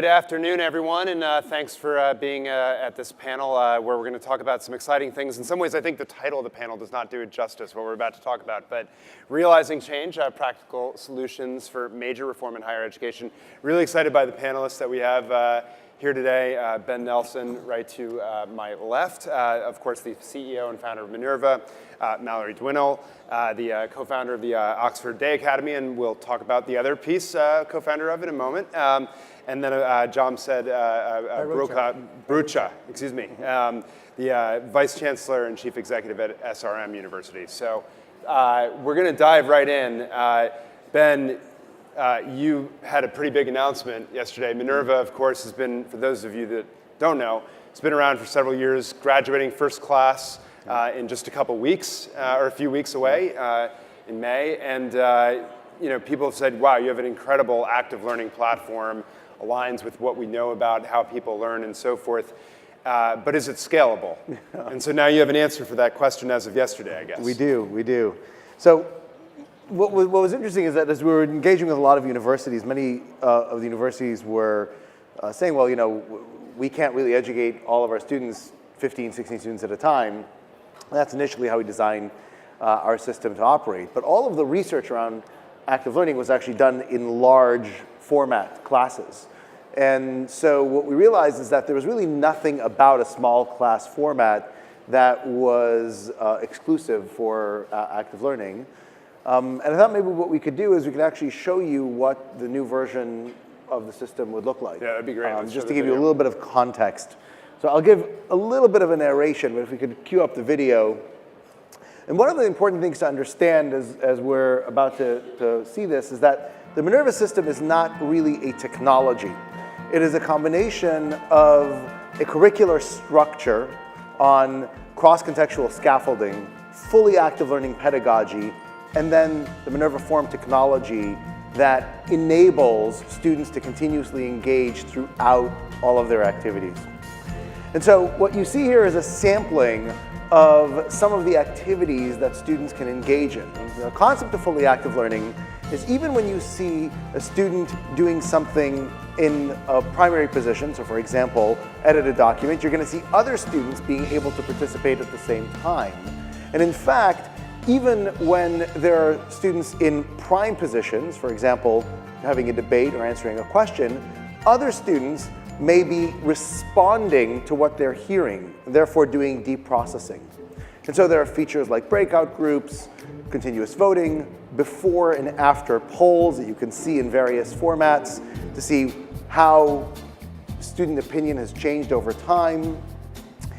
Good afternoon, everyone, and thanks for being at this panel where we're going to talk about some exciting things. In some ways, I think the title of the panel does not do it justice, what we're about to talk about, but realizing change, practical solutions for major reform in higher education. Really excited by the panelists that we have here today. Ben Nelson, right to my left, of course, the CEO and founder of Minerva. Mallory Dwinnell, the co-founder of the Oxford Day Academy, and we'll talk about the other piece, co-founder of it in a moment. And then John said Brucha, excuse me, the Vice Chancellor and Chief Executive at SRM University. So we're going to dive right in. Ben, you had a pretty big announcement yesterday. Minerva, of course, has been, for those of you that don't know, it's been around for several years, graduating first class in just a couple weeks, or a few weeks away in May. And people have said, wow, you have an incredible active learning platform, aligns with what we know about how people learn and so forth. But is it scalable? And so now you have an answer for that question as of yesterday, I guess. We do. So what was interesting is that as we were engaging with a lot of universities, many of the universities were saying, well, we can't really educate all of our students, 15, 16 students at a time. That's initially how we designed our system to operate. But all of the research around active learning was actually done in large format classes. And so what we realized is that there was really nothing about a small class format that was exclusive for active learning. And I thought maybe what we could do is we could actually show you what the new version of the system would look like. Yeah, that'd be great. Just to give you a little bit of context. So I'll give a little bit of a narration, but if we could cue up the video. And one of the important things to understand as we're about to see this is that the Minerva system is not really a technology. It is a combination of a curricular structure on cross-contextual scaffolding, fully active learning pedagogy, and then the Minerva form technology that enables students to continuously engage throughout all of their activities. And so what you see here is a sampling of some of the activities that students can engage in. The concept of fully active learning is even when you see a student doing something in a primary position, so for example, edit a document, you're going to see other students being able to participate at the same time. And in fact, even when there are students in prime positions, for example, having a debate or answering a question, other students may be responding to what they're hearing, therefore doing deep processing. And so there are features like breakout groups, continuous voting, before and after polls that you can see in various formats to see how student opinion has changed over time,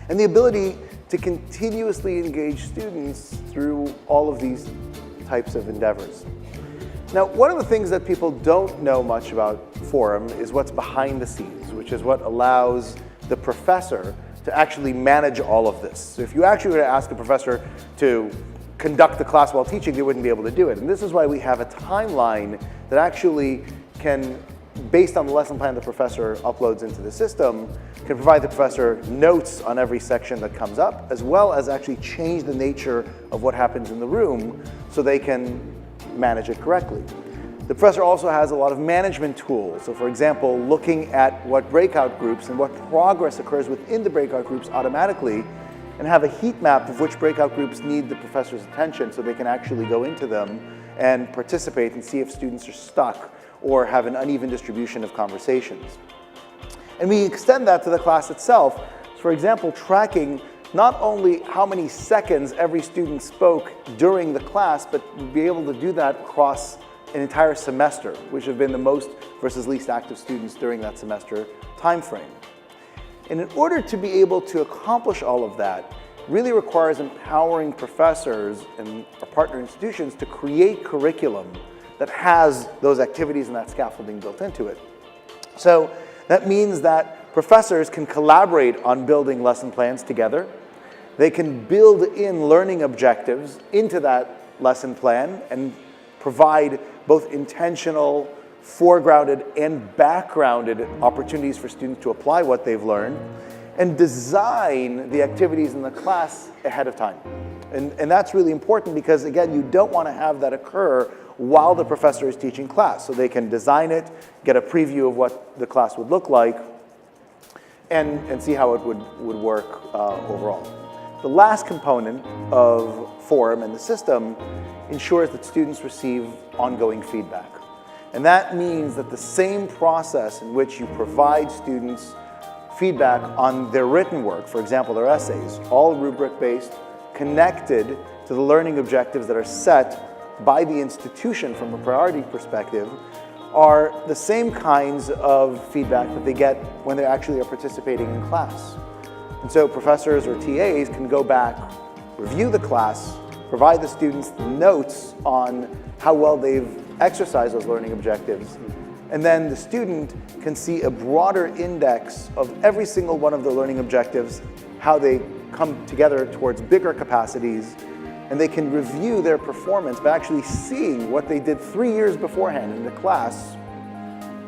and the ability to continuously engage students through all of these types of endeavors. Now, one of the things that people don't know much about Forum is what's behind the scenes, which is what allows the professor to actually manage all of this. So if you actually were to ask a professor to conduct the class while teaching, they wouldn't be able to do it. And this is why we have a timeline that actually can, based on the lesson plan the professor uploads into the system, can provide the professor notes on every section that comes up, as well as actually change the nature of what happens in the room so they can manage it correctly. The professor also has a lot of management tools. So for example, looking at what breakout groups and what progress occurs within the breakout groups automatically, and have a heat map of which breakout groups need the professor's attention so they can actually go into them and participate and see if students are stuck or have an uneven distribution of conversations. And we extend that to the class itself. So for example, tracking not only how many seconds every student spoke during the class, but be able to do that across an entire semester, which have been the most versus least active students during that semester time frame. And in order to be able to accomplish all of that, really requires empowering professors and our partner institutions to create curriculum that has those activities and that scaffolding built into it. So that means that professors can collaborate on building lesson plans together. They can build in learning objectives into that lesson plan and provide both intentional, foregrounded, and backgrounded opportunities for students to apply what they've learned, and design the activities in the class ahead of time. And that's really important because, again, you don't want to have that occur while the professor is teaching class. So they can design it, get a preview of what the class would look like, and see how it would work overall. The last component of Forum and the system ensures that students receive ongoing feedback. And that means that the same process in which you provide students feedback on their written work, for example, their essays, all rubric-based, connected to the learning objectives that are set by the institution from a priority perspective, are the same kinds of feedback that they get when they actually are participating in class. And so professors or TAs can go back, review the class, provide the students notes on how well they've exercised those learning objectives, and then the student can see a broader index of every single one of the learning objectives, how they come together towards bigger capacities, and they can review their performance by actually seeing what they did 3 years beforehand in the class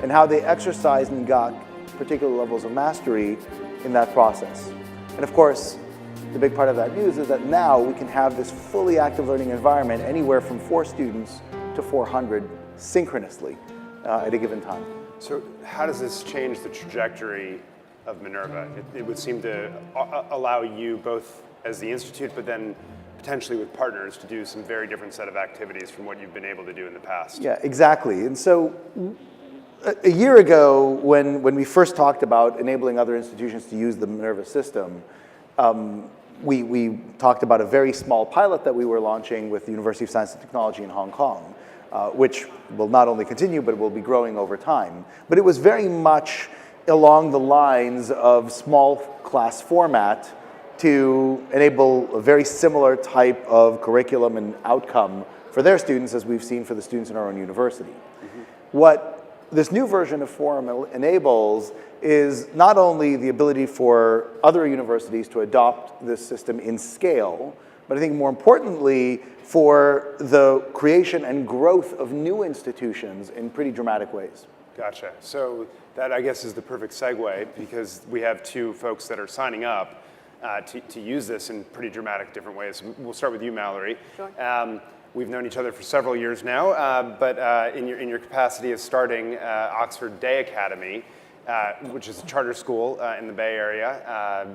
and how they exercised and got particular levels of mastery in that process. And of course, the big part of that news is that now we can have this fully active learning environment anywhere from 4 students to 400 synchronously at a given time. So how does this change the trajectory of Minerva? It would seem to allow you both as the institute, but then potentially with partners to do some very different set of activities from what you've been able to do in the past. Yeah, exactly. And so a year ago, when we first talked about enabling other institutions to use the Minerva system, we talked about a very small pilot that we were launching with the University of Science and Technology in Hong Kong, which will not only continue, but will be growing over time. But it was very much along the lines of small class format to enable a very similar type of curriculum and outcome for their students as we've seen for the students in our own university. Mm-hmm. What this new version of Forum enables is not only the ability for other universities to adopt this system in scale, but I think more importantly, for the creation and growth of new institutions in pretty dramatic ways. Gotcha. So that, I guess, is the perfect segue, because we have 2 folks that are signing up to use this in pretty dramatic different ways. We'll start with you, Mallory. Sure. We've known each other for several years now, but in your capacity as starting Oxford Day Academy, which is a charter school in the Bay Area,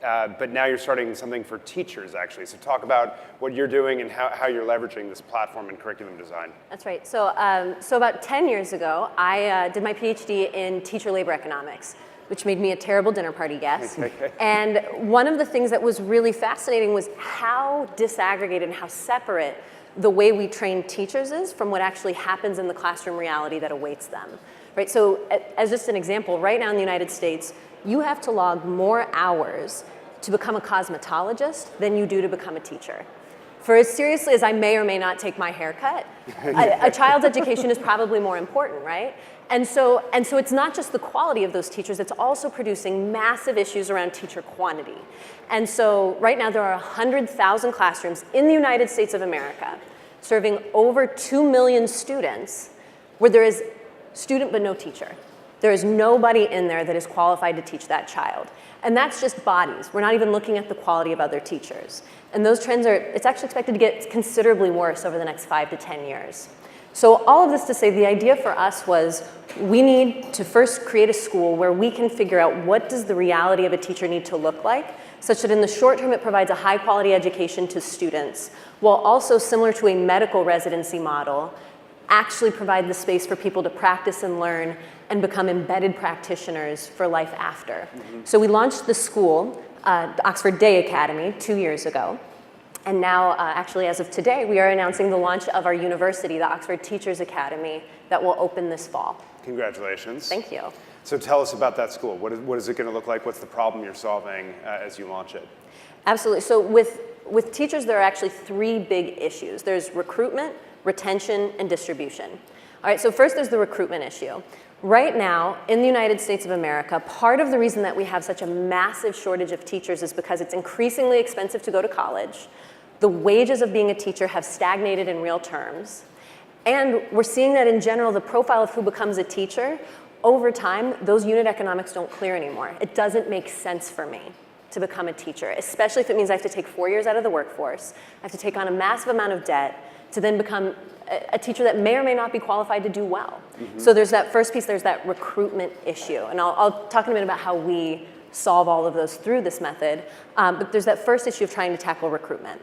but now you're starting something for teachers, actually. So talk about what you're doing and how you're leveraging this platform in curriculum design. That's right. So, so about 10 years ago, I did my PhD in teacher labor economics, which made me a terrible dinner party guest. And one of the things that was really fascinating was how disaggregated and how separate the way we train teachers is from what actually happens in the classroom reality that awaits them. Right, so as just an example, right now in the United States, you have to log more hours to become a cosmetologist than you do to become a teacher. For as seriously as I may or may not take my haircut, a child's education is probably more important, right? And so it's not just the quality of those teachers, it's also producing massive issues around teacher quantity. And so right now there are 100,000 classrooms in the United States of America serving over 2 million students where there is student but no teacher. There is nobody in there that is qualified to teach that child. And that's just bodies. We're not even looking at the quality of other teachers. And those trends it's actually expected to get considerably worse over the next 5 to 10 years. So all of this to say, the idea for us was we need to first create a school where we can figure out what does the reality of a teacher need to look like, such that in the short term it provides a high quality education to students, while also similar to a medical residency model, actually provide the space for people to practice and learn and become embedded practitioners for life after. Mm-hmm. So we launched the school, the Oxford Day Academy, 2 years ago. And now, actually, as of today, we are announcing the launch of our university, the Oxford Teachers Academy, that will open this fall. Congratulations. Thank you. So tell us about that school. What is it going to look like? What's the problem you're solving as you launch it? Absolutely. So with teachers, there are actually 3 big issues. There's recruitment, retention, and distribution. All right, so first there's the recruitment issue. Right now, in the United States of America, part of the reason that we have such a massive shortage of teachers is because it's increasingly expensive to go to college. The wages of being a teacher have stagnated in real terms. And we're seeing that in general, the profile of who becomes a teacher, over time, those unit economics don't clear anymore. It doesn't make sense for me. to become a teacher, especially if it means I have to take 4 years out of the workforce. I have to take on a massive amount of debt to then become a teacher that may or may not be qualified to do well. So there's that first piece, there's that recruitment issue. And I'll talk in a minute about how we solve all of those through this method. But there's that first issue of trying to tackle recruitment.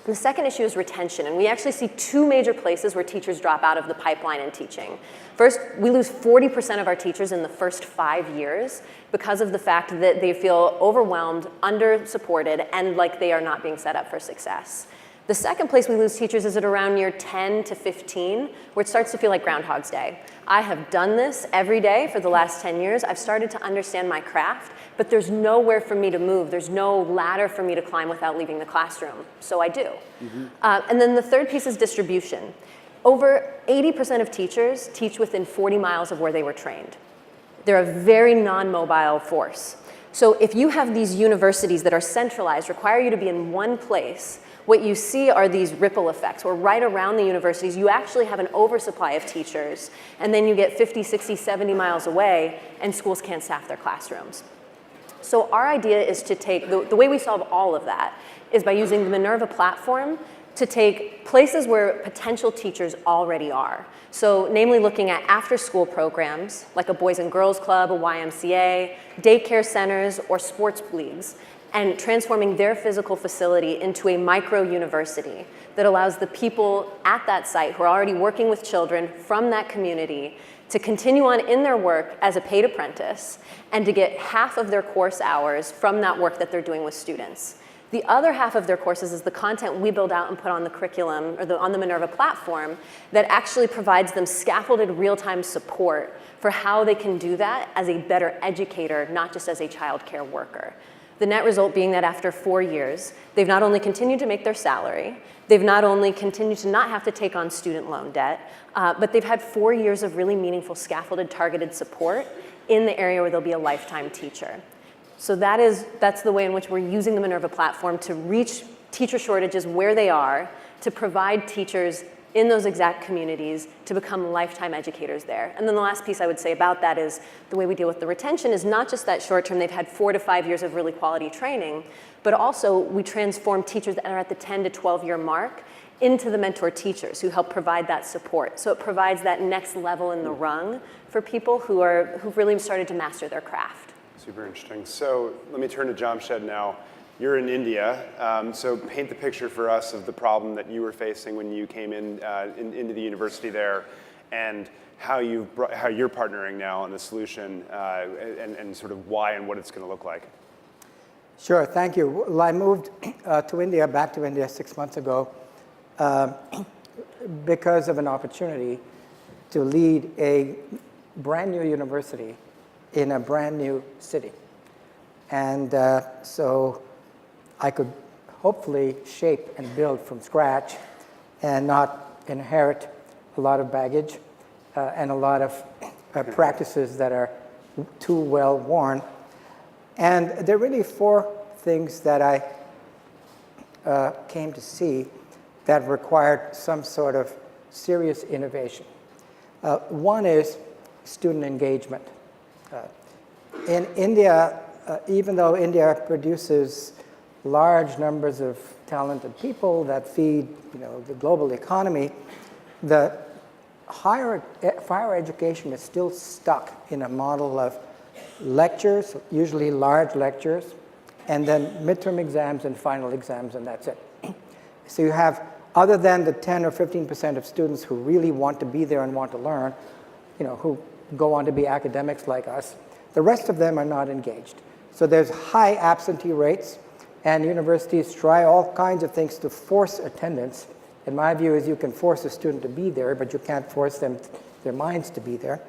The second issue is retention, and we actually see two major places where teachers drop out of the pipeline in teaching. First, we lose 40% of our teachers in the first 5 years because of the fact that they feel overwhelmed, under-supported, and like they are not being set up for success. The second place we lose teachers is at around year 10 to 15, where it starts to feel like Groundhog's Day. I have done this every day for the last 10 years. I've started to understand my craft, but there's nowhere for me to move. There's no ladder for me to climb without leaving the classroom, so I do. And then the third piece is distribution. Over 80% of teachers teach within 40 miles of where they were trained. They're a very non-mobile force. So if you have these universities that are centralized, require you to be in one place, what you see are these ripple effects, where right around the universities, you actually have an oversupply of teachers, and then you get 50, 60, 70 miles away, and schools can't staff their classrooms. So our idea is to take, the way we solve all of that is by using the Minerva platform to take places where potential teachers already are. So namely looking at after-school programs, like a Boys and Girls Club, a YMCA, daycare centers, or sports leagues, and transforming their physical facility into a micro-university that allows the people at that site who are already working with children from that community to continue on in their work as a paid apprentice and to get half of their course hours from that work that they're doing with students. The other half of their courses is the content we build out and put on the curriculum or on the Minerva platform that actually provides them scaffolded real-time support for how they can do that as a better educator, not just as a child care worker. The net result being that after 4 years, they've not only continued to make their salary, they've not only continued to not have to take on student loan debt, but they've had 4 years of really meaningful scaffolded, targeted support in the area where they'll be a lifetime teacher. So that's the way in which we're using the Minerva platform to reach teacher shortages where they are, to provide teachers in those exact communities to become lifetime educators there. And then the last piece I would say about that is the way we deal with the retention is not just that short term, they've had 4 to 5 years of really quality training, but also we transform teachers that are at the 10 to 12 year mark into the mentor teachers who help provide that support. So it provides that next level in the rung for people who've really started to master their craft. Super interesting. So let me turn to Jamshed now. You're in India, so paint the picture for us of the problem that you were facing when you came into the university there, and how you're partnering now on the solution, and sort of why and what it's going to look like. Sure, thank you. Well, I moved back to India 6 months ago because of an opportunity to lead a brand new university in a brand new city. And so I could hopefully shape and build from scratch and not inherit a lot of baggage and a lot of practices that are too well worn. And there are really 4 things that I came to see that required some sort of serious innovation. One is student engagement. In India, even though India produces large numbers of talented people that feed, the global economy, the higher education is still stuck in a model of lectures, usually large lectures, and then midterm exams and final exams, and that's it. So you have, other than the 10 or 15% of students who really want to be there and want to learn, who go on to be academics like us, the rest of them are not engaged. So there's high absentee rates, and universities try all kinds of things to force attendance. And my view is you can force a student to be there, but you can't force their minds to be there.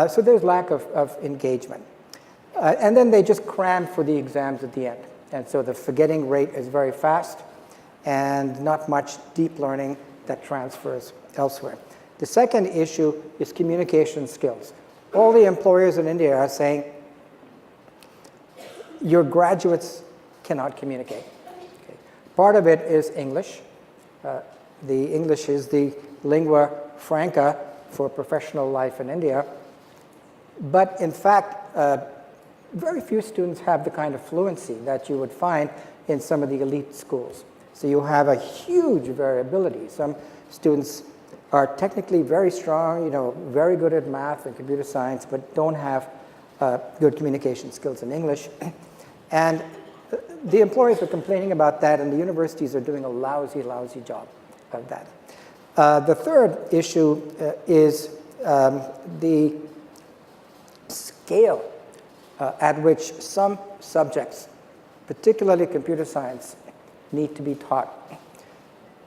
So there's lack of engagement. And then they just cram for the exams at the end. And so the forgetting rate is very fast and not much deep learning that transfers elsewhere. The second issue is communication skills. All the employers in India are saying, your graduates cannot communicate. Okay. Part of it is English. The English is the lingua franca for professional life in India. But in fact, very few students have the kind of fluency that you would find in some of the elite schools. So you have a huge variability. Some students are technically very strong, very good at math and computer science, but don't have good communication skills in English. And the employers are complaining about that, and the universities are doing a lousy, lousy job of that. The third issue is the scale at which some subjects, particularly computer science, need to be taught.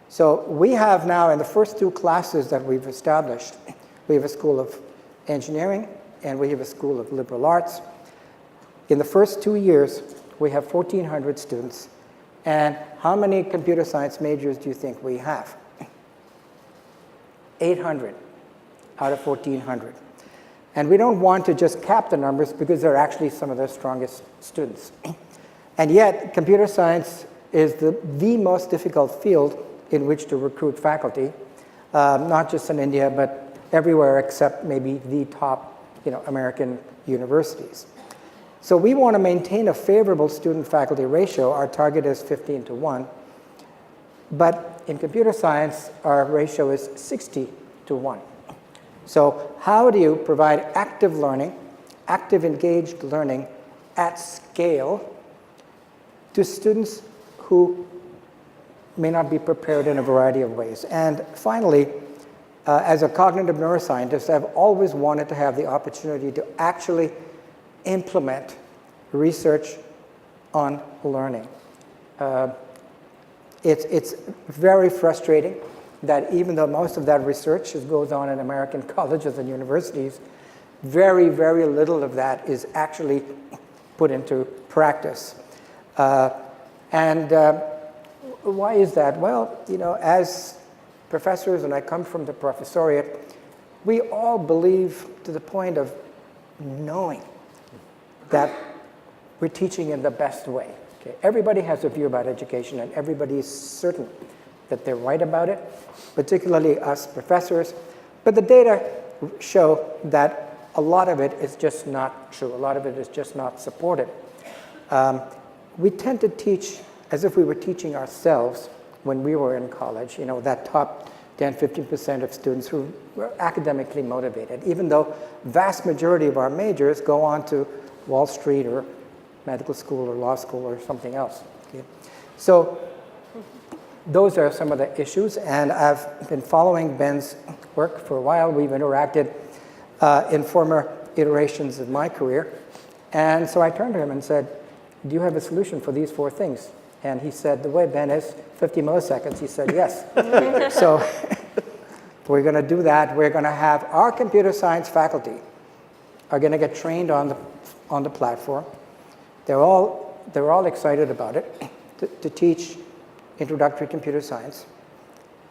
So we have now, in the first 2 classes that we've established, we have a School of Engineering and we have a School of Liberal Arts. In the first 2 years, we have 1,400 students. And how many computer science majors do you think we have? 800 out of 1,400. And we don't want to just cap the numbers because they're actually some of the strongest students. And yet, computer science is the most difficult field in which to recruit faculty, not just in India, but everywhere except maybe the top American universities. So we want to maintain a favorable student-faculty ratio. Our target is 15:1. But in computer science, our ratio is 60:1. So how do you provide active learning, active engaged learning at scale to students who may not be prepared in a variety of ways? And finally, as a cognitive neuroscientist, I've always wanted to have the opportunity to actually implement research on learning. It's very frustrating that even though most of that research goes on in American colleges and universities, very, very little of that is actually put into practice. Why is that? Well, as professors, and I come from the professoriate, we all believe to the point of knowing that we're teaching in the best way. Okay? Everybody has a view about education, and everybody is certain that they're right about it, particularly us professors. But the data show that a lot of it is just not true. A lot of it is just not supported. We tend to teach as if we were teaching ourselves when we were in college, that top 10, 15% of students who were academically motivated, even though vast majority of our majors go on to Wall Street or medical school or law school or something else. Okay? So those are some of the issues, and I've been following Ben's work for a while. We've interacted in former iterations of my career. And so I turned to him and said, do you have a solution for these 4 things? And he said, the way Ben is, 50 milliseconds, he said, yes. So we're going to do that. We're going to have our computer science faculty are going to get trained on the platform. They're all excited about it, to teach introductory computer science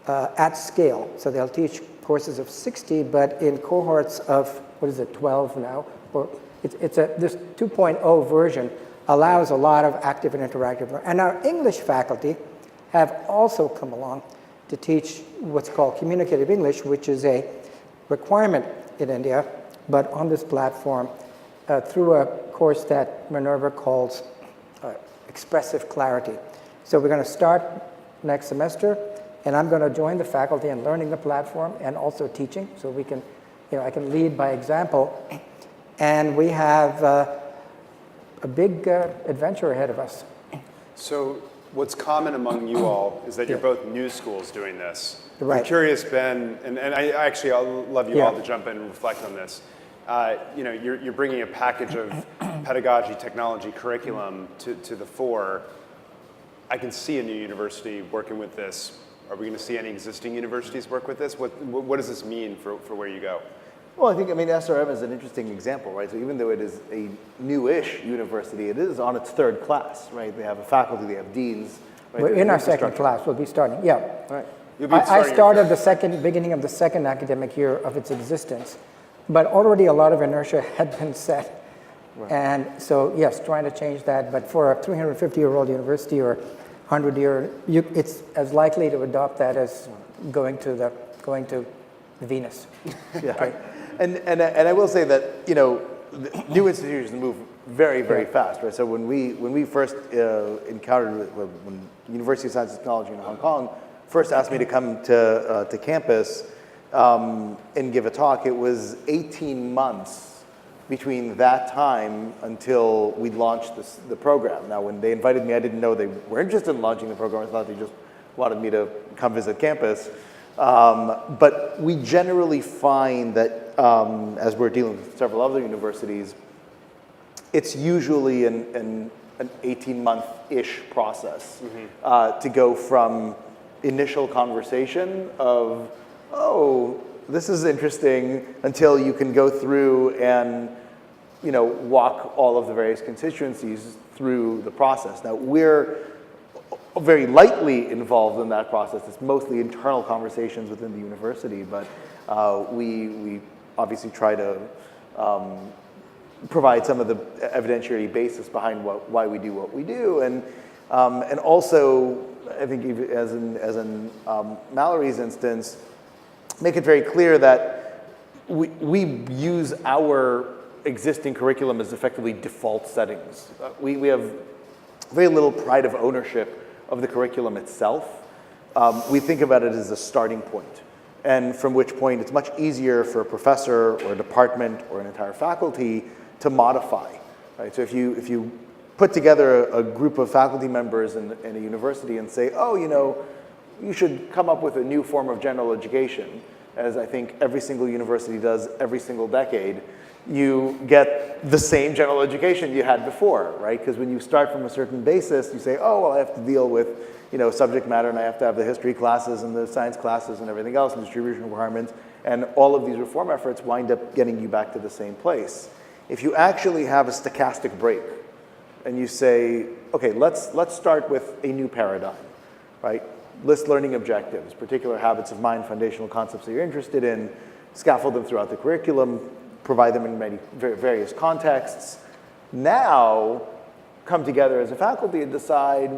at scale. So they'll teach courses of 60, but in cohorts of, 12 now? Or this 2.0 version allows a lot of active and interactive learning. And our English faculty have also come along to teach what's called communicative English, which is a requirement in India, but on this platform through a course that Minerva calls Expressive Clarity. So we're going to start next semester, and I'm going to join the faculty in learning the platform and also teaching, so we can, I can lead by example. And we have a big adventure ahead of us. So what's common among you all is that you're both new schools doing this. Right. I'm curious, Ben, and I'll love you all to jump in and reflect on this. You're bringing a package of pedagogy, technology, curriculum to the fore. I can see a new university working with this. Are we going to see any existing universities work with this? What does this mean for where you go? Well, I think, SRM is an interesting example, right? So even though it is a new-ish university, it is on its 3rd class, right? They have a faculty, they have deans. Right? We're in our 2nd class. We'll be starting, Right. I started the beginning of the 2nd academic year of its existence, but already a lot of inertia had been set. Right. And so, yes, trying to change that, but for a 350-year-old university or 100-year, it's as likely to adopt that as going to Venus. Yeah. And I will say that, new institutions move very, very fast, right? So when we first encountered, when University of Science and Technology in Hong Kong first asked me to come to campus and give a talk, it was 18 months between that time until we launched the program. Now, when they invited me, I didn't know they were interested in launching the program. I thought they just wanted me to come visit campus. But we generally find that as we're dealing with several other universities, it's usually an 18-month-ish process to go from initial conversation of, oh, this is interesting, until you can go through and walk all of the various constituencies through the process. Now, we're very lightly involved in that process. It's mostly internal conversations within the university, but we obviously try to provide some of the evidentiary basis behind why we do what we do, and also, I think, as in Mallory's instance, make it very clear that we use our existing curriculum as effectively default settings. We have very little pride of ownership of the curriculum itself. We think about it as a starting point, and from which point it's much easier for a professor or a department or an entire faculty to modify. Right? So if you put together a group of faculty members in a university and say, oh, you should come up with a new form of general education, as I think every single university does every single decade, you get the same general education you had before, right? Because when you start from a certain basis, you say, oh, well, I have to deal with subject matter, and I have to have the history classes and the science classes and everything else, and distribution requirements, and all of these reform efforts wind up getting you back to the same place. If you actually have a stochastic break, and you say, okay, let's start with a new paradigm, right? List learning objectives, particular habits of mind, foundational concepts that you're interested in, scaffold them throughout the curriculum, provide them in many various contexts. Now, come together as a faculty and decide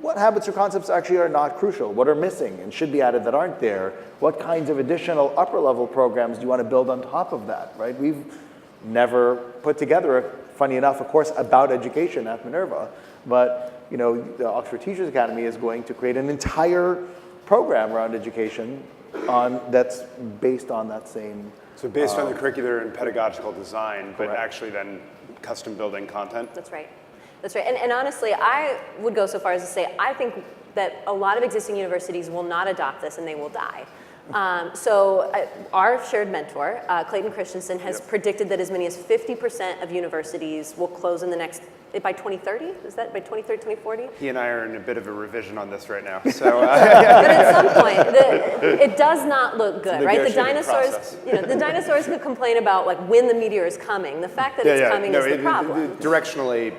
what habits or concepts actually are not crucial, what are missing and should be added that aren't there, what kinds of additional upper level programs do you want to build on top of that, right? We've never put together, funny enough, a course about education at Minerva, but the Oxford Teachers Academy is going to create an entire program around education that's based on that same. So based on the curricular and pedagogical design, but correct. Actually then custom building content? That's right. That's right. And honestly, I would go so far as to say, I think that a lot of existing universities will not adopt this and they will die. Our shared mentor, Clayton Christensen, has predicted that as many as 50% of universities will close by 2030? Is that by 2030, 2040? He and I are in a bit of a revision on this right now. So, but at some point, it does not look good, right? The dinosaurs could complain about when the meteor is coming. The fact that it's coming is the problem. Directionally,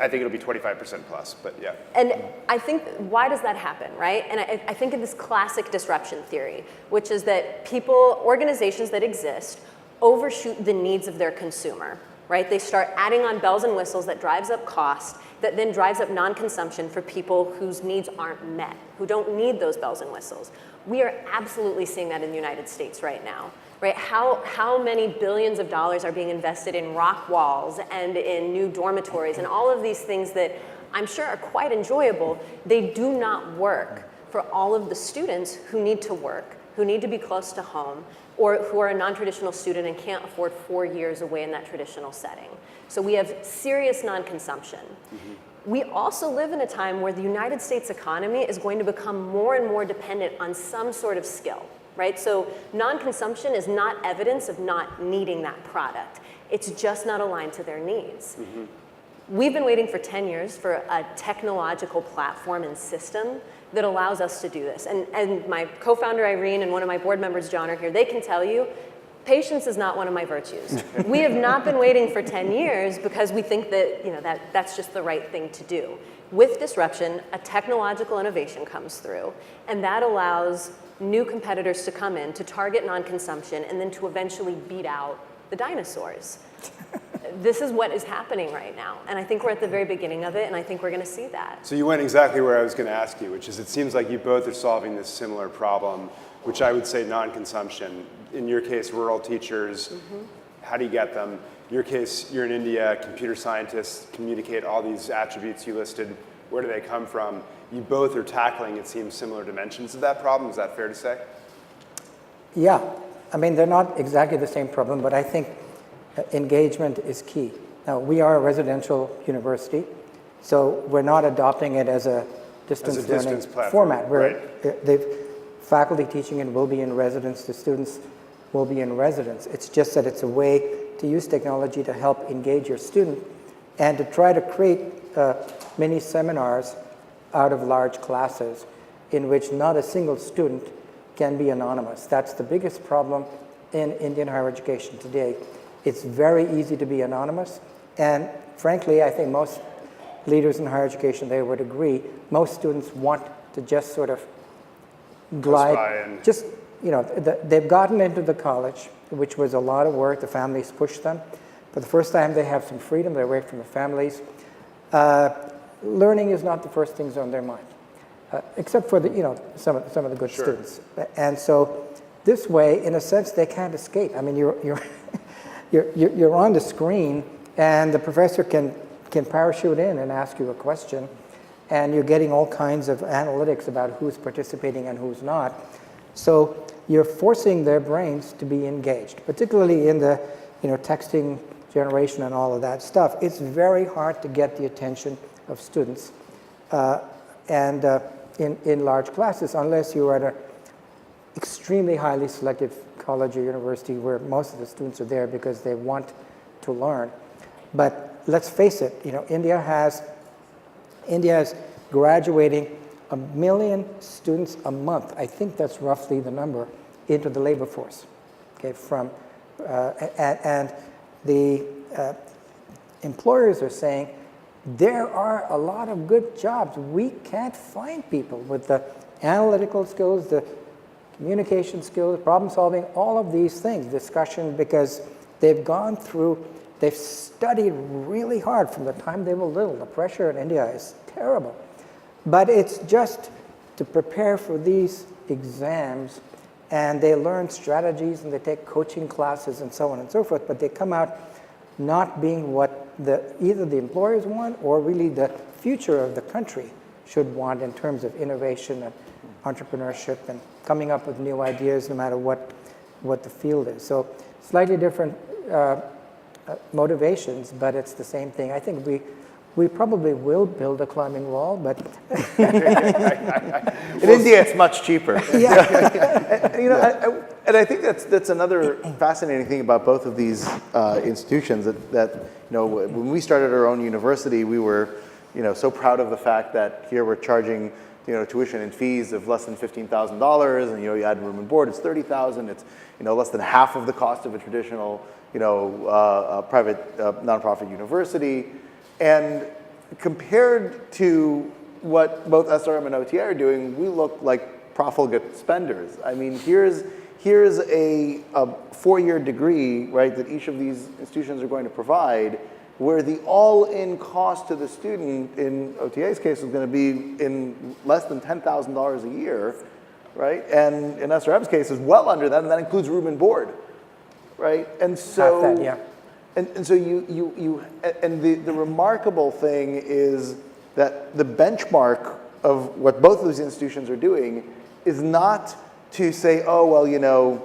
I think it'll be 25% plus, but yeah. And I think, why does that happen, right? And I think of this classic disruption theory, which is that organizations that exist, overshoot the needs of their consumer, right? They start adding on bells and whistles that drives up cost, that then drives up non-consumption for people whose needs aren't met, who don't need those bells and whistles. We are absolutely seeing that in the United States right now, right? How many billions of dollars are being invested in rock walls and in new dormitories and all of these things that I'm sure are quite enjoyable. They do not work for all of the students who need to work, who need to be close to home, or who are a non-traditional student and can't afford 4 years away in that traditional setting. So we have serious non-consumption. Mm-hmm. We also live in a time where the United States economy is going to become more and more dependent on some sort of skill, right? So non-consumption is not evidence of not needing that product. It's just not aligned to their needs. Mm-hmm. We've been waiting for 10 years for a technological platform and system that allows us to do this. And my co-founder Irene and one of my board members John are here. They can tell you, patience is not one of my virtues. We have not been waiting for 10 years because we think that that's just the right thing to do. With disruption, a technological innovation comes through, and that allows new competitors to come in to target non-consumption and then to eventually beat out the dinosaurs. This is what is happening right now, and I think we're at the very beginning of it, and I think we're going to see that. So you went exactly where I was going to ask you, which is it seems like you both are solving this similar problem, which I would say non-consumption. In your case, rural teachers, how do you get them? In your case, you're in India, computer scientists communicate all these attributes you listed. Where do they come from? You both are tackling, it seems, similar dimensions of that problem. Is that fair to say? Yeah, I mean, they're not exactly the same problem, but I think engagement is key. Now, we are a residential university, so we're not adopting it as a distance learning format. The faculty teaching it will be in residence, the students will be in residence. It's just that it's a way to use technology to help engage your student and to try to create mini seminars out of large classes in which not a single student can be anonymous. That's the biggest problem in Indian higher education today. It's very easy to be anonymous, and frankly, I think most leaders in higher education, they would agree, most students want to just sort of glide, just, you know, they've gotten into the college, which was a lot of work, the families pushed them. For the first time, they have some freedom, they're away from the families. Learning is not the first things on their mind, except for the, you know, some of the good students. And so this way, in a sense, they can't escape. I mean, you're on the screen, and the professor can parachute in and ask you a question, and you're getting all kinds of analytics about who's participating and who's not. So you're forcing their brains to be engaged, particularly in the, you know, texting generation and all of that stuff. It's very hard to get the attention of students in large classes, unless you're at an extremely highly selective college or university where most of the students are there because they want to learn. But let's face it, you know, India is graduating 1 million students a month. I think that's roughly the number into the labor force. Okay, from and the employers are saying there are a lot of good jobs. We can't find people with the analytical skills, the communication skills, problem solving, all of these things, discussion, because they've gone through, they've studied really hard from the time they were little. The pressure in India is terrible. But it's just to prepare for these exams, and they learn strategies and they take coaching classes and so on and so forth, but they come out not being what either the employers want or really the future of the country should want in terms of innovation and entrepreneurship and coming up with new ideas no matter what the field is. So slightly different motivations, but it's the same thing. I think we probably will build a climbing wall, but in India it's much cheaper. Yeah. You know, and I think that's another fascinating thing about both of these institutions. That you know, when we started our own university, we were, you know, so proud of the fact that here we're charging, you know, tuition and fees of less than $15,000, and you know, you add room and board, it's $30,000. It's, you know, less than half of the cost of a traditional, you know, private nonprofit university. And compared to what both SRM and OTI are doing, we look like profligate spenders. I mean, here's a 4-year degree, right, that each of these institutions are going to provide, where the all-in cost to the student in OTA's case is going to be in less than $10,000 a year, right? And in SRM's case is well under that, and that includes room and board, right? And so, half that, yeah. And so the remarkable thing is that the benchmark of what both of these institutions are doing is not to say, oh, well, you know,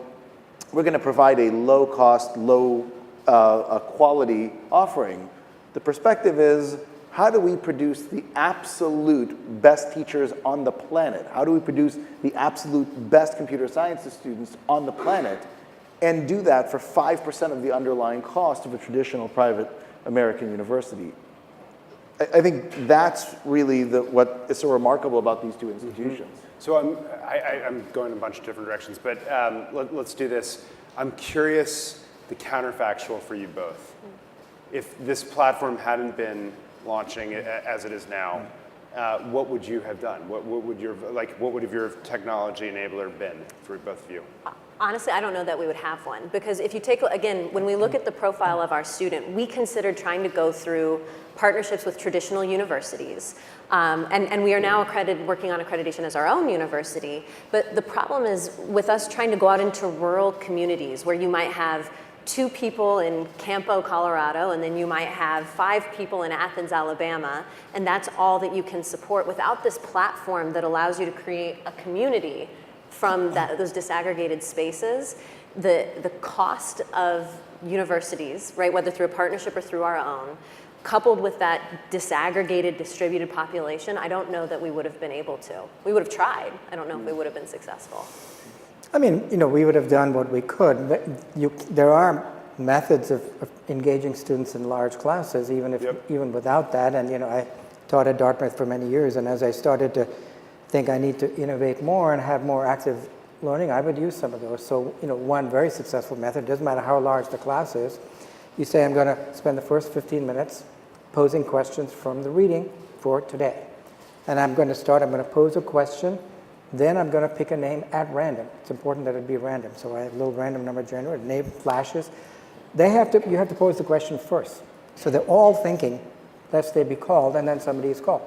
we're going to provide a low-cost, low-quality offering. The perspective is, how do we produce the absolute best teachers on the planet? How do we produce the absolute best computer sciences students on the planet, and do that for 5% of the underlying cost of a traditional private American university? I think that's really what is so remarkable about these two institutions. Mm-hmm. So I'm going in a bunch of different directions, but let's do this. I'm curious, the counterfactual for you both. If this platform hadn't been launching as it is now, what would you have done? What would your technology enabler been for both of you? Honestly, I don't know that we would have one, because if you take, again, when we look at the profile of our student, we considered trying to go through partnerships with traditional universities. And we are now working on accreditation as our own university. But the problem is with us trying to go out into rural communities where you might have 2 people in Campo, Colorado, and then you might have 5 people in Athens, Alabama, and that's all that you can support without this platform that allows you to create a community from those disaggregated spaces. The cost of universities, right, whether through a partnership or through our own, coupled with that disaggregated, distributed population, I don't know that we would have been able to. We would have tried. I don't know if we would have been successful. I mean, we would have done what we could. There are methods of engaging students in large classes, even without that. And I taught at Dartmouth for many years, and as I started to think I need to innovate more and have more active learning, I would use some of those. So, one very successful method, doesn't matter how large the class is, you say, I'm going to spend the first 15 minutes posing questions from the reading for today. And I'm going to pose a question, then I'm going to pick a name at random. It's important that it be random. So I have a little random number generator, name flashes. You have to pose the question first. So they're all thinking, lest they be called, and then somebody is called.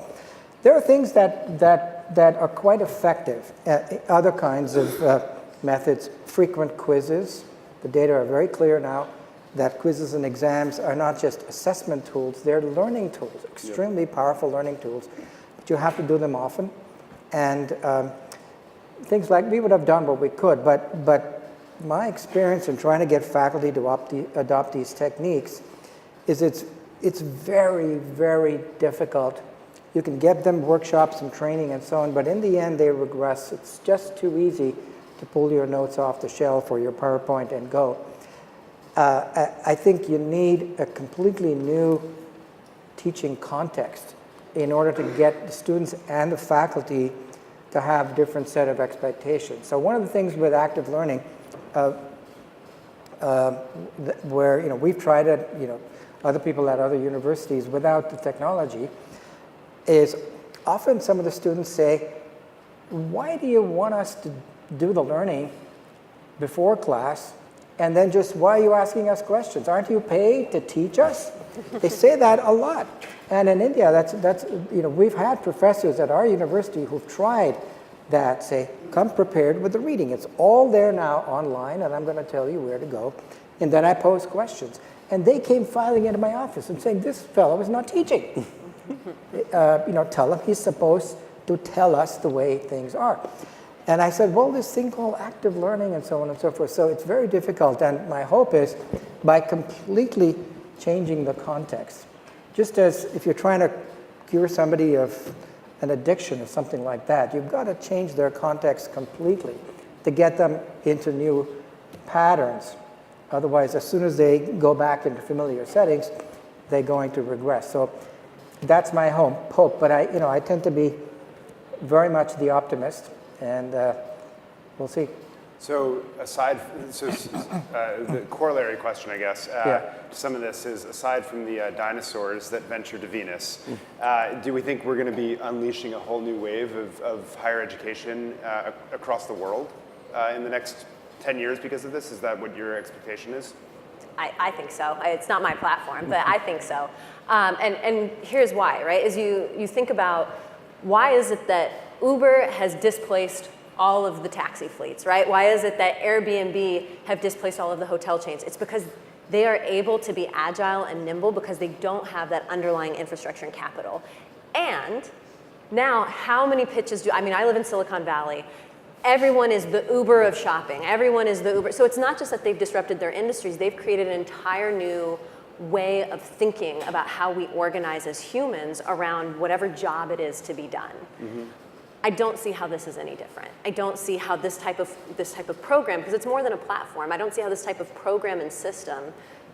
There are things that are quite effective. Other kinds of methods, frequent quizzes. The data are very clear now that quizzes and exams are not just assessment tools, they're learning tools, extremely powerful learning tools. But you have to do them often. And things like, we would have done what we could, but my experience in trying to get faculty to adopt these techniques is it's very, very difficult. You can get them workshops and training and so on, but in the end they regress. It's just too easy to pull your notes off the shelf or your PowerPoint and go. I think you need a completely new teaching context in order to get the students and the faculty to have a different set of expectations. So one of the things with active learning, where we've tried it, other people at other universities without the technology, is often some of the students say, why do you want us to do the learning before class, and then just why are you asking us questions? Aren't you paid to teach us? They say that a lot. And in India, that's we've had professors at our university who've tried that, say, come prepared with the reading. It's all there now online, and I'm going to tell you where to go. And then I pose questions. And they came filing into my office and saying, this fellow is not teaching. Tell him he's supposed to tell us the way things are. And I said, well, this thing called active learning and so on and so forth. So it's very difficult. And my hope is by completely changing the context, just as if you're trying to cure somebody of an addiction or something like that, you've got to change their context completely to get them into new patterns. Otherwise, as soon as they go back into familiar settings, they're going to regress. So that's my hope. But I tend to be very much the optimist, and we'll see. So the corollary question, I guess, to some of this is, aside from the dinosaurs that ventured to Venus, do we think we're going to be unleashing a whole new wave of higher education across the world in the next 10 years because of this? Is that what your expectation is? I think so. It's not my platform, but I think so. And here's why, right? Is you think about, why is it that Uber has displaced all of the taxi fleets, right? Why is it that Airbnb have displaced all of the hotel chains? It's because they are able to be agile and nimble because they don't have that underlying infrastructure and capital. And now, how many pitches I live in Silicon Valley. Everyone is the Uber of shopping. Everyone is the Uber. So it's not just that they've disrupted their industries, they've created an entire new way of thinking about how we organize as humans around whatever job it is to be done. Mm-hmm. I don't see how this is any different. I don't see how this type of program, because it's more than a platform, I don't see how this type of program and system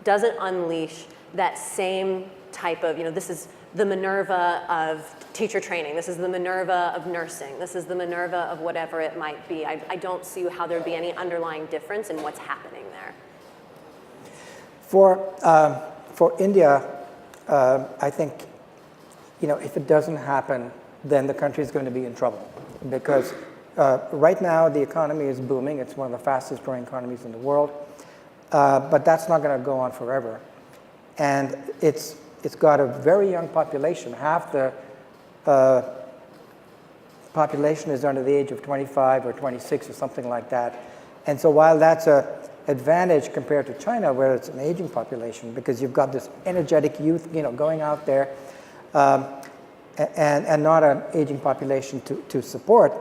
doesn't unleash that same type of, this is the Minerva of teacher training, this is the Minerva of nursing, this is the Minerva of whatever it might be. I don't see how there'd be any underlying difference in what's happening there. For India, I think, if it doesn't happen, then the country is going to be in trouble. Because right now, the economy is booming. It's one of the fastest growing economies in the world. But that's not going to go on forever. And it's got a very young population. Half the population is under the age of 25 or 26 or something like that. And so while that's a advantage compared to China, where it's an aging population, because you've got this energetic youth, going out there, and not an aging population to support.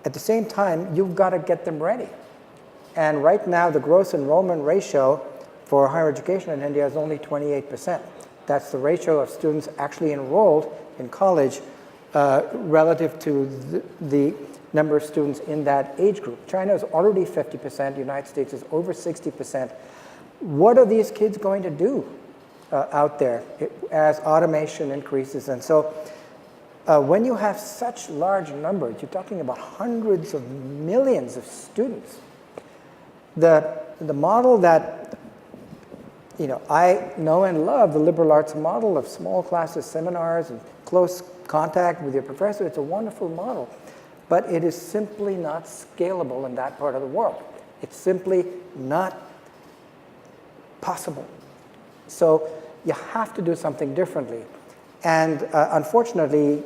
At the same time, you've got to get them ready. And right now, the gross enrollment ratio for higher education in India is only 28%. That's the ratio of students actually enrolled in college relative to the number of students in that age group. China is already 50%, the United States is over 60%. What are these kids going to do out there as automation increases? And so when you have such large numbers, you're talking about hundreds of millions of students. The model that I know and love, the liberal arts model of small classes, seminars, and close contact with your professor, it's a wonderful model. But it is simply not scalable in that part of the world. It's simply not possible. So you have to do something differently. And unfortunately,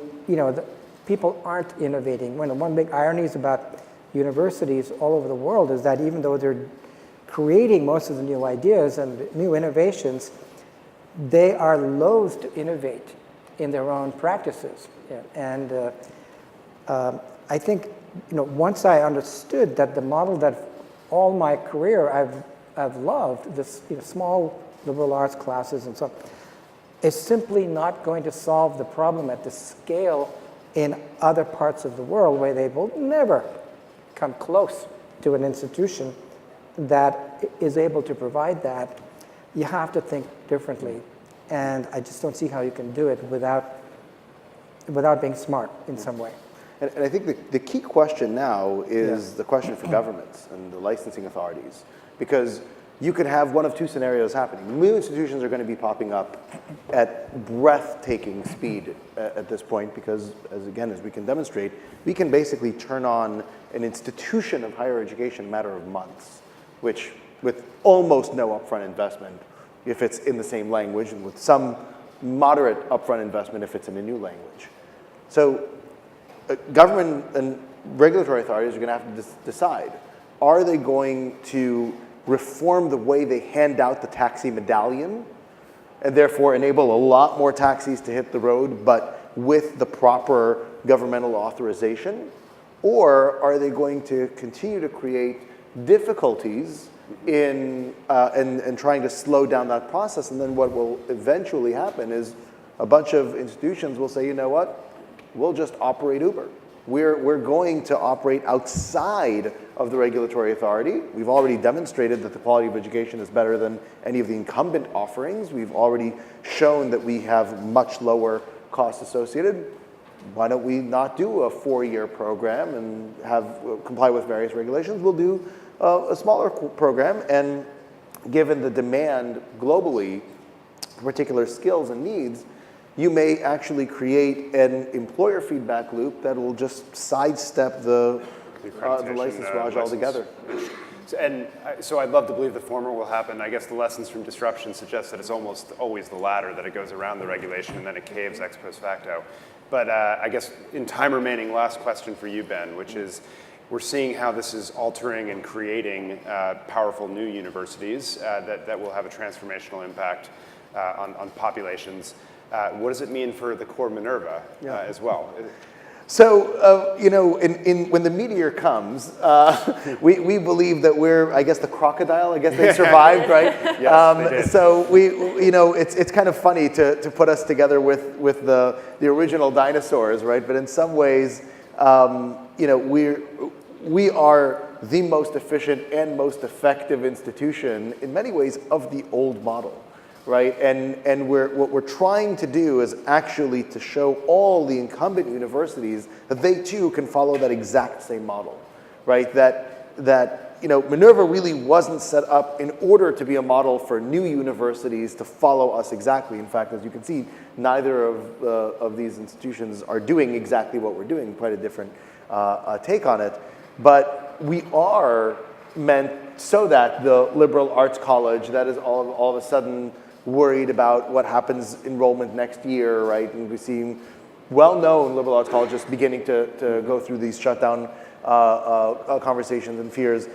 people aren't innovating. One big irony is about universities all over the world is that even though they're creating most of the new ideas and new innovations, they are loath to innovate in their own practices. And I think, once I understood that the model that all my career I've loved, this small liberal arts classes and so on, is simply not going to solve the problem at the scale in other parts of the world where they will never come close to an institution that is able to provide that. You have to think differently. And I just don't see how you can do it without being smart in some way. And I think the key question now is the question for governments and the licensing authorities, because you could have one of two scenarios happening. New institutions are going to be popping up at breathtaking speed at this point, because as we can demonstrate, we can basically turn on an institution of higher education in a matter of months, which with almost no upfront investment if it's in the same language, and with some moderate upfront investment if it's in a new language. So government and regulatory authorities are going to have to decide, are they going to reform the way they hand out the taxi medallion and therefore enable a lot more taxis to hit the road, but with the proper governmental authorization? Or are they going to continue to create difficulties in trying to slow down that process? And then what will eventually happen is a bunch of institutions will say, you know what, we'll just operate Uber. We're going to operate outside of the regulatory authority. We've already demonstrated that the quality of education is better than any of the incumbent offerings. We've already shown that we have much lower costs associated. Why don't we not do a 4-year program and comply with various regulations? We'll do a smaller program, and given the demand globally for particular skills and needs, you may actually create an employer feedback loop that will just sidestep the license Raj altogether. So I'd love to believe the former will happen. I guess the lessons from disruption suggest that it's almost always the latter, that it goes around the regulation and then it caves ex post facto. But I guess in time remaining, last question for you, Ben, which is, we're seeing how this is altering and creating powerful new universities that will have a transformational impact on populations. What does it mean for the core Minerva as well? So, when the meteor comes, we believe that we're, I guess, the crocodile. I guess they survived, right? Yes, they did. So it's kind of funny to put us together with the original dinosaurs, right? But in some ways, we are the most efficient and most effective institution in many ways of the old model. Right, and what we're trying to do is actually to show all the incumbent universities that they too can follow that exact same model, right? That Minerva really wasn't set up in order to be a model for new universities to follow us exactly. In fact, as you can see, neither of these institutions are doing exactly what we're doing. Quite a different take on it, but we are meant so that the liberal arts college that is all of a sudden worried about what happens enrollment next year, right? And we've seen well-known liberal arts colleges beginning to go through these shutdown conversations and fears.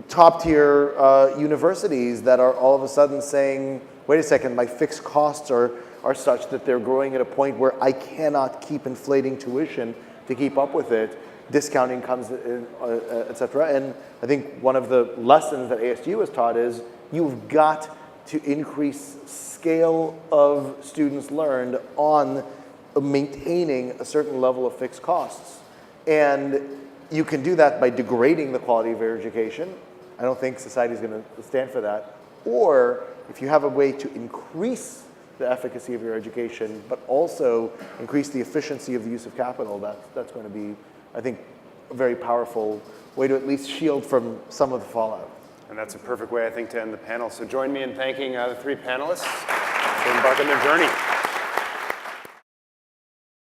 Top tier universities that are all of a sudden saying, wait a second, my fixed costs are such that they're growing at a point where I cannot keep inflating tuition to keep up with it. Discounting comes in, et cetera. And I think one of the lessons that ASU has taught is you've got to increase scale of students learned on maintaining a certain level of fixed costs. And you can do that by degrading the quality of your education. I don't think society is going to stand for that. Or if you have a way to increase the efficacy of your education, but also increase the efficiency of the use of capital, that's going to be, I think, a very powerful way to at least shield from some of the fallout. And that's a perfect way, I think, to end the panel. So join me in thanking the three panelists to embark on their journey.